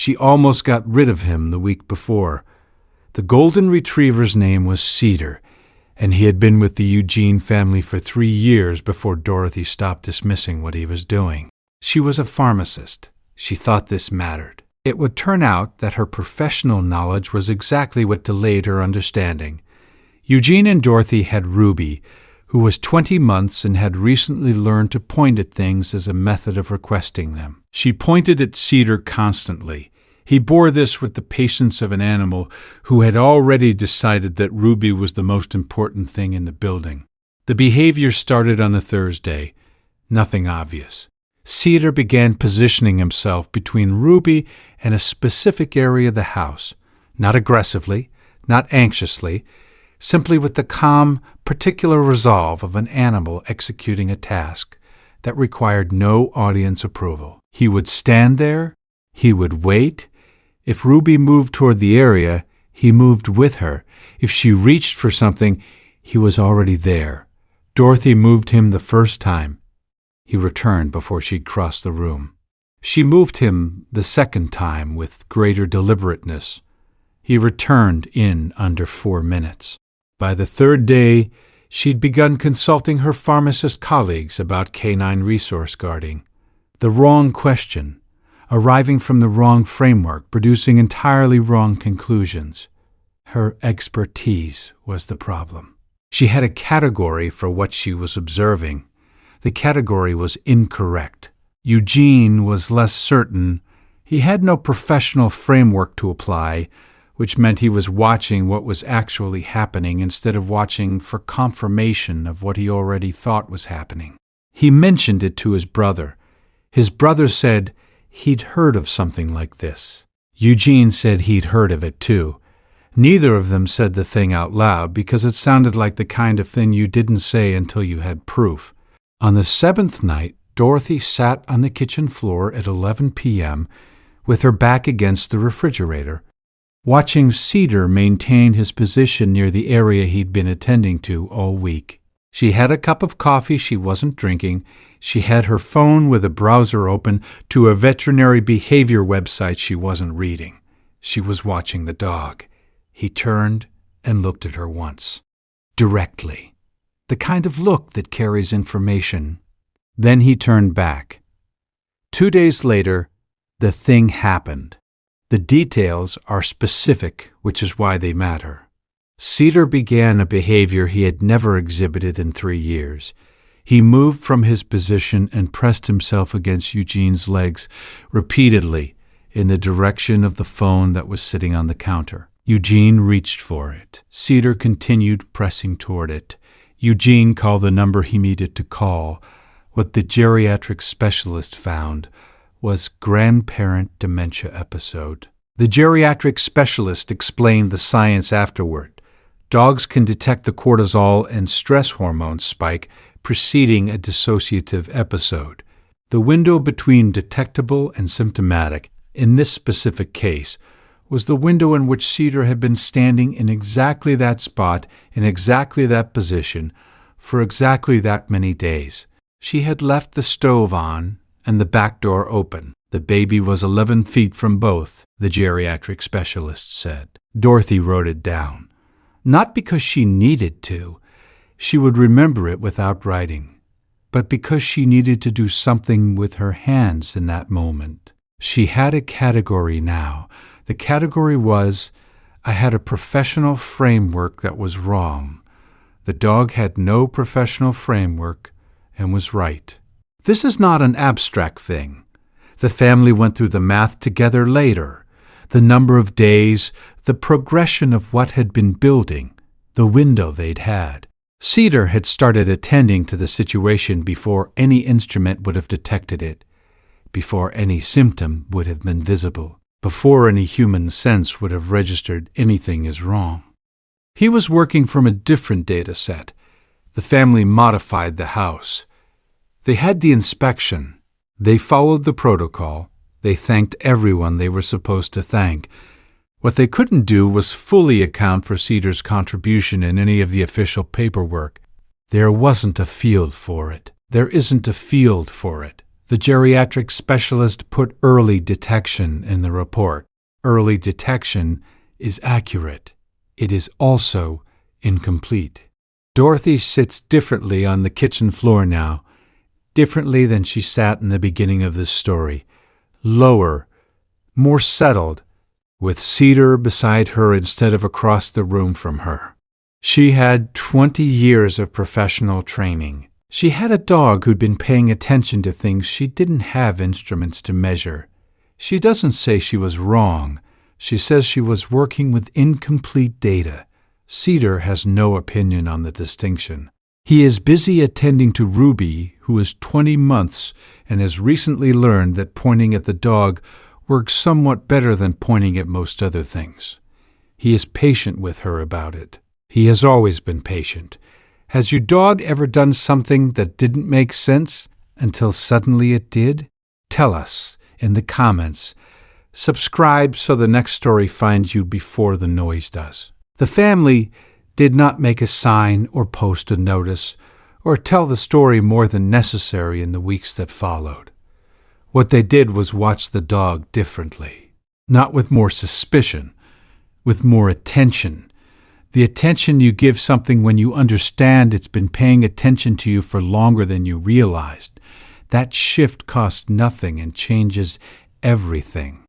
She almost got rid of him the week before. The golden retriever's name was Cedar, and he had been with the Eugene family for 3 years before Dorothy stopped dismissing what he was doing. She was a pharmacist. She thought this mattered. It would turn out that her professional knowledge was exactly what delayed her understanding. Eugene and Dorothy had Ruby, who was 20 months and had recently learned to point at things as a method of requesting them. She pointed at Cedar constantly. He bore this with the patience of an animal who had already decided that Ruby was the most important thing in the building. The behavior started on a Thursday. Nothing obvious. Cedar began positioning himself between Ruby and a specific area of the house, not aggressively, not anxiously, simply with the calm, particular resolve of an animal executing a task that required no audience approval. He would stand there, he would wait. If Ruby moved toward the area, he moved with her. If she reached for something, he was already there. Dorothy moved him the first time. He returned before she'd crossed the room. She moved him the second time with greater deliberateness. He returned in under 4 minutes. By the third day, she'd begun consulting her pharmacist colleagues about canine resource guarding. The wrong question, arriving from the wrong framework, producing entirely wrong conclusions. Her expertise was the problem. She had a category for what she was observing. The category was incorrect. Eugene was less certain. He had no professional framework to apply, which meant he was watching what was actually happening instead of watching for confirmation of what he already thought was happening. He mentioned it to his brother. His brother said he'd heard of something like this. Eugene said he'd heard of it too. Neither of them said the thing out loud because it sounded like the kind of thing you didn't say until you had proof. On the 7th night, Dorothy sat on the kitchen floor at 11 p.m. with her back against the refrigerator, watching Cedar maintain his position near the area he'd been attending to all week. She had a cup of coffee she wasn't drinking. She had her phone with a browser open to a veterinary behavior website she wasn't reading. She was watching the dog. He turned and looked at her once. Directly. The kind of look that carries information. Then he turned back. 2 days later, the thing happened. The details are specific, which is why they matter. Cedar began a behavior he had never exhibited in 3 years. He moved from his position and pressed himself against Eugene's legs repeatedly in the direction of the phone that was sitting on the counter. Eugene reached for it. Cedar continued pressing toward it. Eugene called the number he needed to call. What the geriatric specialist found was grandparent dementia episode. The geriatric specialist explained the science afterward. Dogs can detect the cortisol and stress hormone spike preceding a dissociative episode. The window between detectable and symptomatic, in this specific case, was the window in which Cedar had been standing in exactly that spot, in exactly that position, for exactly that many days. She had left the stove on and the back door open. The baby was 11 feet from both, the geriatric specialist said. Dorothy wrote it down. Not because she needed to. She would remember it without writing. But because she needed to do something with her hands in that moment. She had a category now. The category was, I had a professional framework that was wrong. The dog had no professional framework and was right. This is not an abstract thing. The family went through the math together later. The number of days, the progression of what had been building, the window they'd had. Cedar had started attending to the situation before any instrument would have detected it, before any symptom would have been visible, before any human sense would have registered anything as wrong. He was working from a different data set. The family modified the house. They had the inspection. They followed the protocol. They thanked everyone they were supposed to thank. What they couldn't do was fully account for Cedar's contribution in any of the official paperwork. There wasn't a field for it. There isn't a field for it. The geriatric specialist put early detection in the report. Early detection is accurate. It is also incomplete. Dorothy sits differently on the kitchen floor now, differently than she sat in the beginning of this story. Lower, more settled, with Cedar beside her instead of across the room from her. She had 20 years of professional training. She had a dog who'd been paying attention to things she didn't have instruments to measure. She doesn't say she was wrong. She says she was working with incomplete data. Cedar has no opinion on the distinction. He is busy attending to Ruby, who is 20 months and has recently learned that pointing at the dog works somewhat better than pointing at most other things. He is patient with her about it. He has always been patient. Has your dog ever done something that didn't make sense until suddenly it did? Tell us in the comments. Subscribe so the next story finds you before the noise does. The family did not make a sign or post a notice or tell the story more than necessary in the weeks that followed. What they did was watch the dog differently, not with more suspicion, with more attention. The attention you give something when you understand it's been paying attention to you for longer than you realized. That shift costs nothing and changes everything.